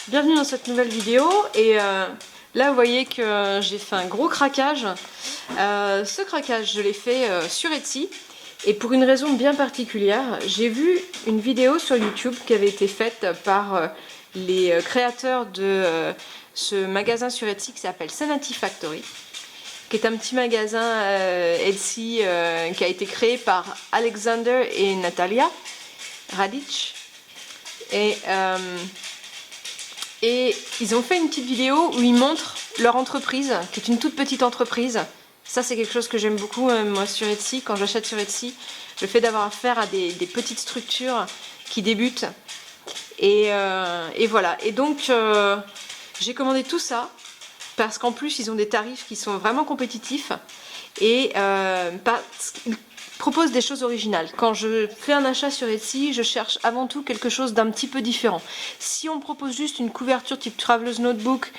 Bienvenue dans cette nouvelle vidéo et là vous voyez que j'ai fait un gros craquage. Ce craquage je l'ai fait sur Etsy et pour une raison bien particulière. J'ai vu une vidéo sur YouTube qui avait été faite par les créateurs de ce magasin sur Etsy qui s'appelle Sanity Factory, qui est un petit magasin Etsy qui a été créé par Alexander et Natalia Radic. Et ils ont fait une petite vidéo où ils montrent leur entreprise, qui est une toute petite entreprise. Ça, c'est quelque chose que j'aime beaucoup, moi, sur Etsy. Quand j'achète sur Etsy, le fait d'avoir affaire à des petites structures qui débutent. Et voilà. Et donc, j'ai commandé tout ça, parce qu'en plus, ils ont des tarifs qui sont vraiment compétitifs. Et ils proposent des choses originales. Quand je fais un achat sur Etsy, je cherche avant tout quelque chose d'un petit peu différent. Si on me propose juste une couverture type Traveler's Notebook,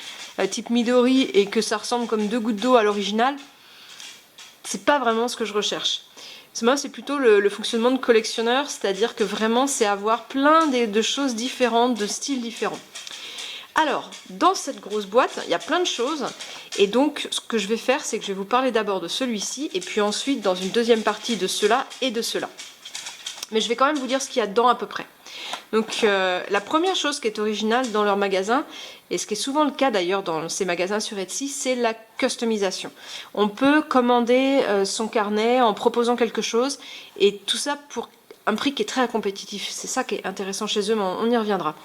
type Midori, et que ça ressemble comme deux gouttes d'eau à l'original, c'est pas vraiment ce que je recherche. Moi, c'est plutôt le fonctionnement de collectionneur, c'est-à-dire que vraiment, c'est avoir plein de choses différentes, de styles différents. Alors, dans cette grosse boîte, il y a plein de choses. Et donc, ce que je vais faire, c'est que je vais vous parler d'abord de celui-ci, et puis ensuite, dans une deuxième partie, de cela et de cela. Mais je vais quand même vous dire ce qu'il y a dedans à peu près. Donc, la première chose qui est originale dans leur magasin, et ce qui est souvent le cas d'ailleurs dans ces magasins sur Etsy, c'est la customisation. On peut commander son carnet en proposant quelque chose, et tout ça pour un prix qui est très compétitif. C'est ça qui est intéressant chez eux, mais on y reviendra.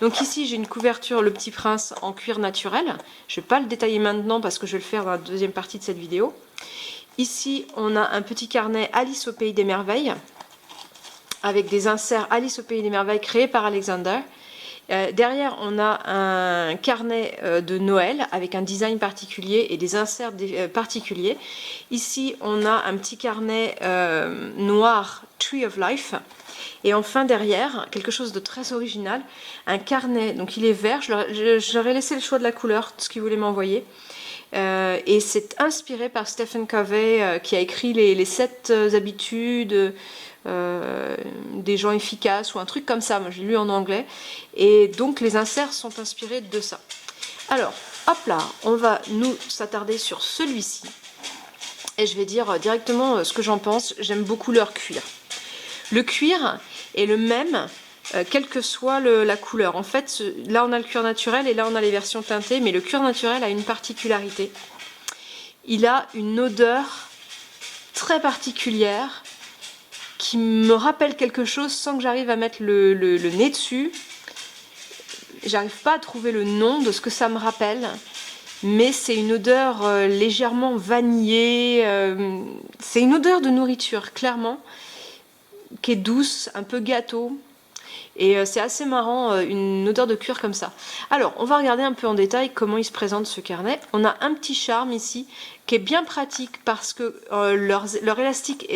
Donc ici, j'ai une couverture Le Petit Prince en cuir naturel. Je ne vais pas le détailler maintenant parce que je vais le faire dans la deuxième partie de cette vidéo. Ici, on a un petit carnet Alice au Pays des Merveilles, avec des inserts Alice au Pays des Merveilles créés par Alexander. Derrière, on a un carnet de Noël avec un design particulier et des inserts particuliers. Ici, on a un petit carnet noir Tree of Life. Et enfin, derrière, quelque chose de très original, un carnet. Donc, il est vert. Je leur ai laissé le choix de la couleur, de ce qu'ils voulaient m'envoyer. Et c'est inspiré par Stephen Covey, qui a écrit les 7 habitudes des gens efficaces ou un truc comme ça. Moi, je l'ai lu en anglais. Et donc, les inserts sont inspirés de ça. Alors, hop là, on va nous s'attarder sur celui-ci. Et je vais dire directement ce que j'en pense. J'aime beaucoup leur cuir. Le cuir est le même, quelle que soit la couleur. En fait, là on a le cuir naturel et là on a les versions teintées, mais le cuir naturel a une particularité. Il a une odeur très particulière qui me rappelle quelque chose sans que j'arrive à mettre le nez dessus. J'arrive pas à trouver le nom de ce que ça me rappelle, mais c'est une odeur légèrement vanillée. C'est une odeur de nourriture, clairement, qui est douce, un peu gâteau. Et c'est assez marrant, une odeur de cuir comme ça. Alors, on va regarder un peu en détail comment il se présente ce carnet. On a un petit charme ici, qui est bien pratique parce que leur élastique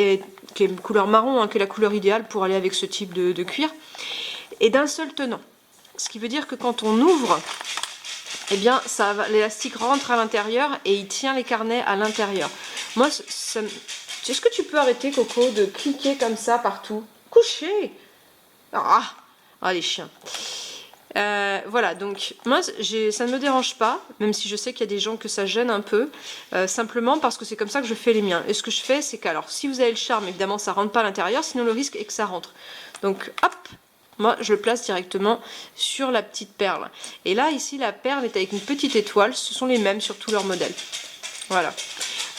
qui est couleur marron, hein, qui est la couleur idéale pour aller avec ce type de cuir, est d'un seul tenant. Ce qui veut dire que quand on ouvre, eh bien, l'élastique rentre à l'intérieur et il tient les carnets à l'intérieur. Moi, est-ce que tu peux arrêter, Coco, de cliquer comme ça partout? Coucher! Ah, les chiens. Voilà, donc moi ça ne me dérange pas, même si je sais qu'il y a des gens que ça gêne un peu, simplement parce que c'est comme ça que je fais les miens. Et ce que je fais, c'est que, alors, si vous avez le charme, évidemment, ça rentre pas à l'intérieur, sinon le risque est que ça rentre. Donc, hop, moi je le place directement sur la petite perle. Et là, ici, la perle est avec une petite étoile, ce sont les mêmes sur tous leurs modèles. Voilà.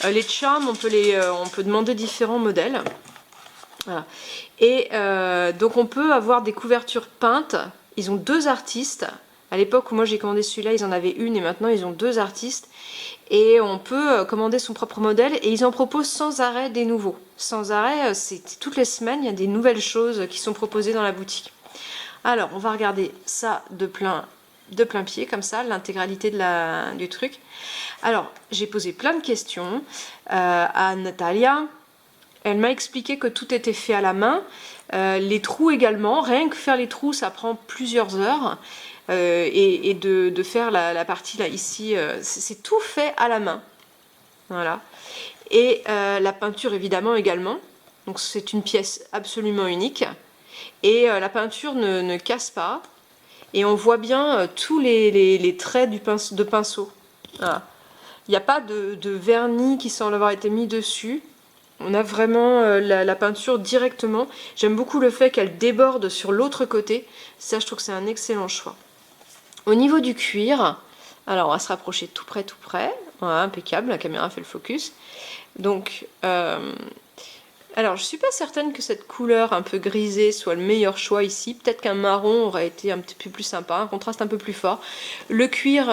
Les charms, on peut demander différents modèles. Voilà. Et donc on peut avoir des couvertures peintes. Ils ont 2 artistes. À l'époque où moi j'ai commandé celui-là, ils en avaient une et maintenant ils ont 2 artistes. Et on peut commander son propre modèle et ils en proposent sans arrêt des nouveaux. Sans arrêt, c'est toutes les semaines, il y a des nouvelles choses qui sont proposées dans la boutique. Alors, on va regarder ça de plein pied, comme ça, l'intégralité du truc. Alors, j'ai posé plein de questions à Natalia. Elle m'a expliqué que tout était fait à la main, les trous également. Rien que faire les trous, ça prend plusieurs heures. Et de faire la partie là, ici, c'est tout fait à la main. Voilà. Et la peinture évidemment également. Donc c'est une pièce absolument unique. Et la peinture ne casse pas. Et on voit bien tous les traits de pinceau. Voilà. Il n'y a pas de vernis qui semble avoir été mis dessus. On a vraiment la peinture directement. J'aime beaucoup le fait qu'elle déborde sur l'autre côté. Ça, je trouve que c'est un excellent choix. Au niveau du cuir, alors on va se rapprocher tout près, tout près. Voilà, impeccable, la caméra fait le focus. Donc, alors je suis pas certaine que cette couleur un peu grisée soit le meilleur choix ici. Peut-être qu'un marron aurait été un petit peu plus sympa, un contraste un peu plus fort. Le cuir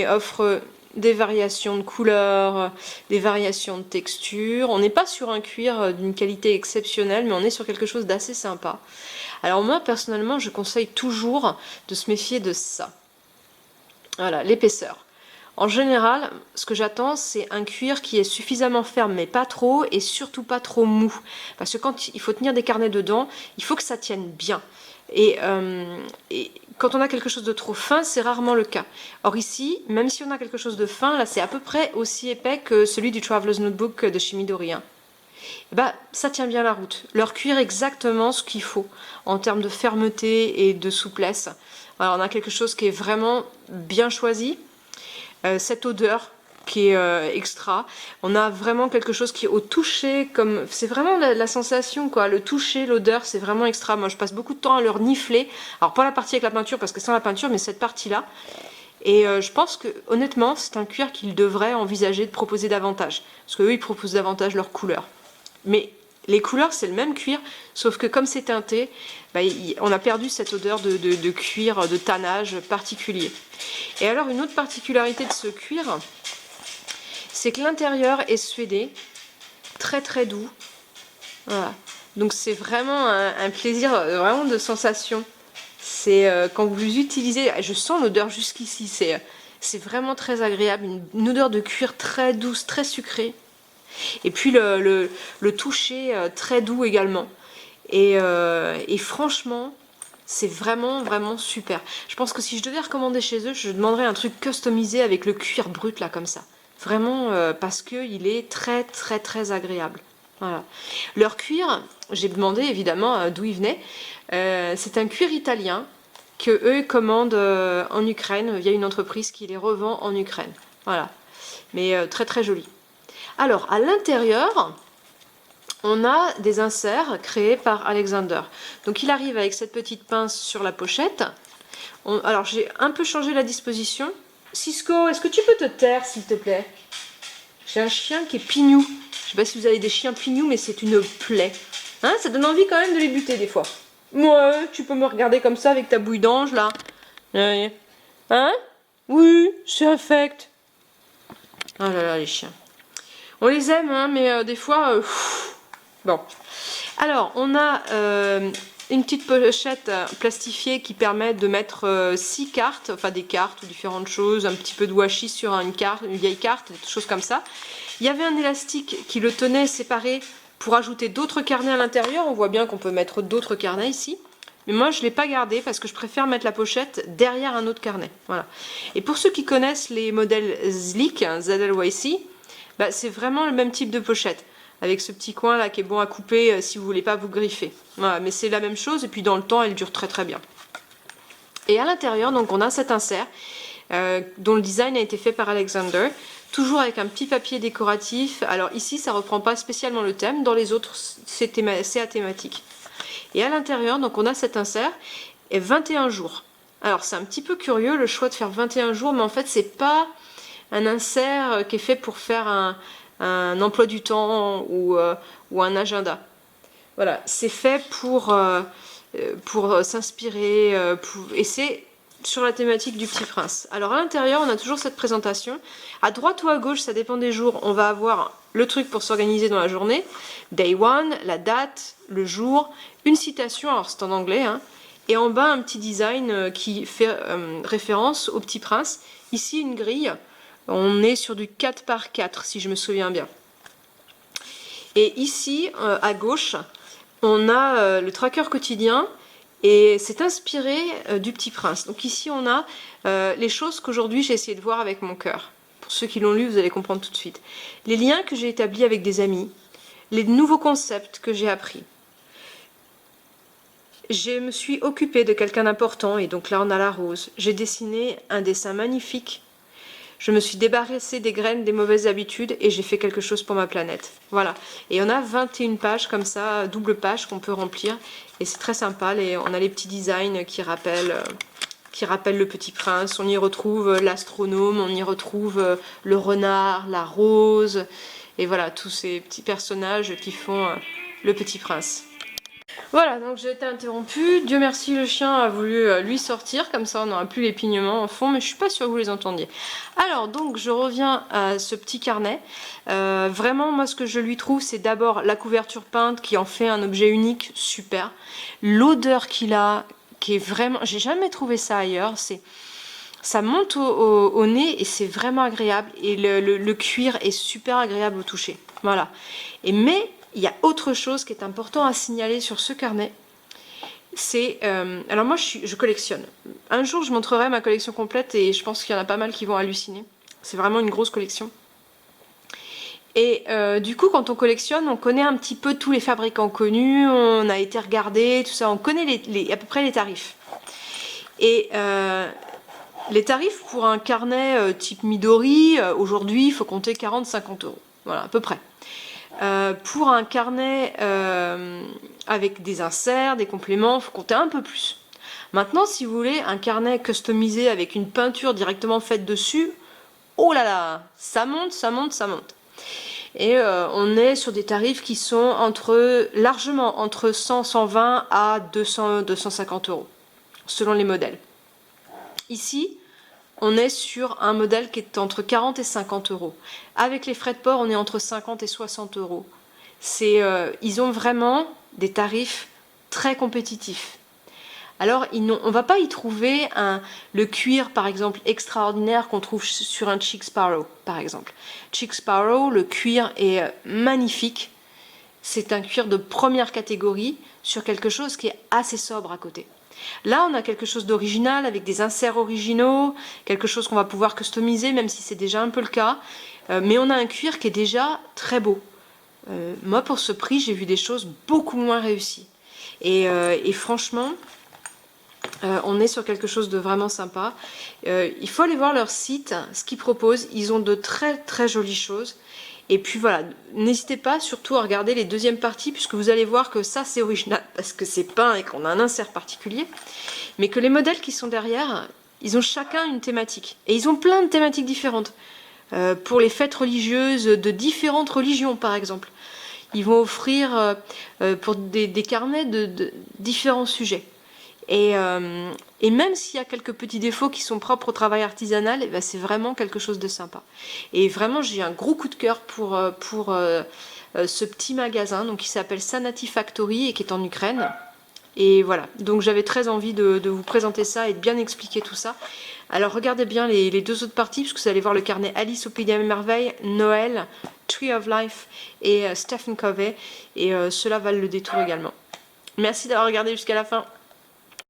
offre des variations de couleurs, des variations de texture. On n'est pas sur un cuir d'une qualité exceptionnelle, mais on est sur quelque chose d'assez sympa. Alors moi, personnellement, je conseille toujours de se méfier de ça. Voilà, l'épaisseur. En général, ce que j'attends, c'est un cuir qui est suffisamment ferme, mais pas trop, et surtout pas trop mou. Parce que quand il faut tenir des carnets dedans, il faut que ça tienne bien. Et quand on a quelque chose de trop fin, c'est rarement le cas. Or ici, même si on a quelque chose de fin, là c'est à peu près aussi épais que celui du Traveler's Notebook de chez Midori. Bah, ça tient bien la route. Leur cuir est exactement ce qu'il faut en termes de fermeté et de souplesse. Alors, on a quelque chose qui est vraiment bien choisi. Cette odeur qui est extra. On a vraiment quelque chose qui est au toucher, comme c'est vraiment la sensation, quoi. Le toucher, l'odeur, c'est vraiment extra. Moi, je passe beaucoup de temps à le renifler. Alors, pas la partie avec la peinture, parce que sans la peinture, mais cette partie-là. Et je pense que, honnêtement, c'est un cuir qu'ils devraient envisager de proposer davantage. Parce qu'eux, ils proposent davantage leurs couleurs. Mais les couleurs, c'est le même cuir, sauf que comme c'est teinté, bah, on a perdu cette odeur de cuir, de tannage particulier. Et alors, une autre particularité de ce cuir, c'est que l'intérieur est suédé, très très doux. Voilà. Donc c'est vraiment un plaisir, vraiment de sensation. C'est quand vous utilisez, je sens l'odeur jusqu'ici, c'est vraiment très agréable, une odeur de cuir très douce, très sucrée. Et puis le toucher très doux également. Et franchement, c'est vraiment vraiment super. Je pense que si je devais recommander chez eux, je demanderais un truc customisé avec le cuir brut là comme ça. Vraiment parce qu'il est très très très agréable. Voilà. Leur cuir, j'ai demandé évidemment d'où il venait. C'est un cuir italien que eux commandent en Ukraine via une entreprise qui les revend en Ukraine. Voilà. Mais très très joli. Alors, à l'intérieur, on a des inserts créés par Alexander. Donc, il arrive avec cette petite pince sur la pochette. Alors, j'ai un peu changé la disposition. Cisco, est-ce que tu peux te taire, s'il te plaît? J'ai un chien qui est pignou. Je ne sais pas si vous avez des chiens pignous, mais c'est une plaie. Hein, ça donne envie quand même de les buter, des fois. Moi, tu peux me regarder comme ça avec ta bouille d'ange, là. Hein? Oui, c'est affect. Oh là là, les chiens. On les aime, hein, mais des fois... Bon. Alors, on a une petite pochette plastifiée qui permet de mettre 6 cartes, enfin des cartes ou différentes choses, un petit peu de washi sur une carte, une vieille carte, des choses comme ça. Il y avait un élastique qui le tenait séparé pour ajouter d'autres carnets à l'intérieur. On voit bien qu'on peut mettre d'autres carnets ici. Mais moi, je ne l'ai pas gardé parce que je préfère mettre la pochette derrière un autre carnet. Voilà. Et pour ceux qui connaissent les modèles Zlik, ZLYC, bah, c'est vraiment le même type de pochette. Avec ce petit coin là qui est bon à couper si vous voulez pas vous griffer. Voilà, mais c'est la même chose et puis dans le temps elle dure très très bien. Et à l'intérieur donc on a cet insert dont le design a été fait par Alexander, toujours avec un petit papier décoratif. Alors ici ça reprend pas spécialement le thème, dans les autres c'est à thématique. Et à l'intérieur donc on a cet insert et 21 jours. Alors c'est un petit peu curieux le choix de faire 21 jours, mais en fait c'est pas un insert qui est fait pour faire un emploi du temps ou un agenda. Voilà, c'est fait pour s'inspirer, et c'est sur la thématique du Petit Prince. Alors à l'intérieur, on a toujours cette présentation. À droite ou à gauche, ça dépend des jours, on va avoir le truc pour s'organiser dans la journée. Day one, la date, le jour, une citation, alors c'est en anglais, hein, et en bas un petit design qui fait référence au Petit Prince. Ici, une grille. On est sur du 4 par 4 si je me souviens bien. Et ici, à gauche, on a le tracker quotidien et c'est inspiré du Petit Prince. Donc ici, on a les choses qu'aujourd'hui j'ai essayé de voir avec mon cœur. Pour ceux qui l'ont lu, vous allez comprendre tout de suite. Les liens que j'ai établis avec des amis, les nouveaux concepts que j'ai appris. je me suis occupée de quelqu'un d'important, et donc là on a la rose. J'ai dessiné un dessin magnifique. Je me suis débarrassée des graines, des mauvaises habitudes, et j'ai fait quelque chose pour ma planète. Voilà. Et on a 21 pages comme ça, double page qu'on peut remplir. Et c'est très sympa. On a les petits designs qui rappellent le Petit Prince. On y retrouve l'astronome, on y retrouve le renard, la rose. Et voilà, tous ces petits personnages qui font le Petit Prince. Voilà, donc j'ai été interrompue. Dieu merci, le chien a voulu lui sortir, comme ça on n'aura plus les pignements en fond, mais je suis pas sûre que vous les entendiez. Alors, donc je reviens à ce petit carnet. Vraiment, moi ce que je lui trouve, c'est d'abord la couverture peinte qui en fait un objet unique, super. L'odeur qu'il a, qui est vraiment... J'ai jamais trouvé ça ailleurs, ça monte au nez et c'est vraiment agréable. Et le cuir est super agréable au toucher. Voilà. Mais il y a autre chose qui est important à signaler sur ce carnet. C'est... alors moi, je collectionne. Un jour, je montrerai ma collection complète et je pense qu'il y en a pas mal qui vont halluciner. C'est vraiment une grosse collection. Et du coup, quand on collectionne, on connaît un petit peu tous les fabricants connus, on a été regardé, tout ça, on connaît à peu près les tarifs. Et les tarifs pour un carnet type Midori, aujourd'hui, il faut compter 40-50 €. Voilà, à peu près. Pour un carnet avec des inserts, des compléments, il faut compter un peu plus. Maintenant, si vous voulez un carnet customisé avec une peinture directement faite dessus, oh là là, ça monte, ça monte, ça monte. Et on est sur des tarifs qui sont largement entre 100, 120 à 200, 250 €, selon les modèles. Ici, on est sur un modèle qui est entre 40 et 50 €. Avec les frais de port, on est entre 50 et 60 €. Ils ont vraiment des tarifs très compétitifs. Alors, on ne va pas y trouver le cuir, par exemple, extraordinaire qu'on trouve sur un Chick Sparrow, par exemple. Chick Sparrow, le cuir est magnifique. C'est un cuir de première catégorie sur quelque chose qui est assez sobre à côté. Là, on a quelque chose d'original avec des inserts originaux, quelque chose qu'on va pouvoir customiser, même si c'est déjà un peu le cas. Mais on a un cuir qui est déjà très beau. Moi, pour ce prix, j'ai vu des choses beaucoup moins réussies. Et franchement, on est sur quelque chose de vraiment sympa. Il faut aller voir leur site, ce qu'ils proposent. Ils ont de très très jolies choses. Et puis voilà, n'hésitez pas surtout à regarder les deuxièmes parties, puisque vous allez voir que ça c'est original, parce que c'est peint et qu'on a un insert particulier, mais que les modèles qui sont derrière, ils ont chacun une thématique. Et ils ont plein de thématiques différentes. Pour les fêtes religieuses de différentes religions, par exemple. Ils vont offrir pour des carnets de différents sujets. Et même s'il y a quelques petits défauts qui sont propres au travail artisanal, ben c'est vraiment quelque chose de sympa. Et vraiment, j'ai un gros coup de cœur pour ce petit magasin donc, qui s'appelle Sanati Factory et qui est en Ukraine. Et voilà, donc j'avais très envie de vous présenter ça et de bien expliquer tout ça. Alors regardez bien les deux autres parties, puisque vous allez voir le carnet Alice au Pays des Merveilles, Noël, Tree of Life et Stephen Covey. Et cela valent le détour également. Merci d'avoir regardé jusqu'à la fin.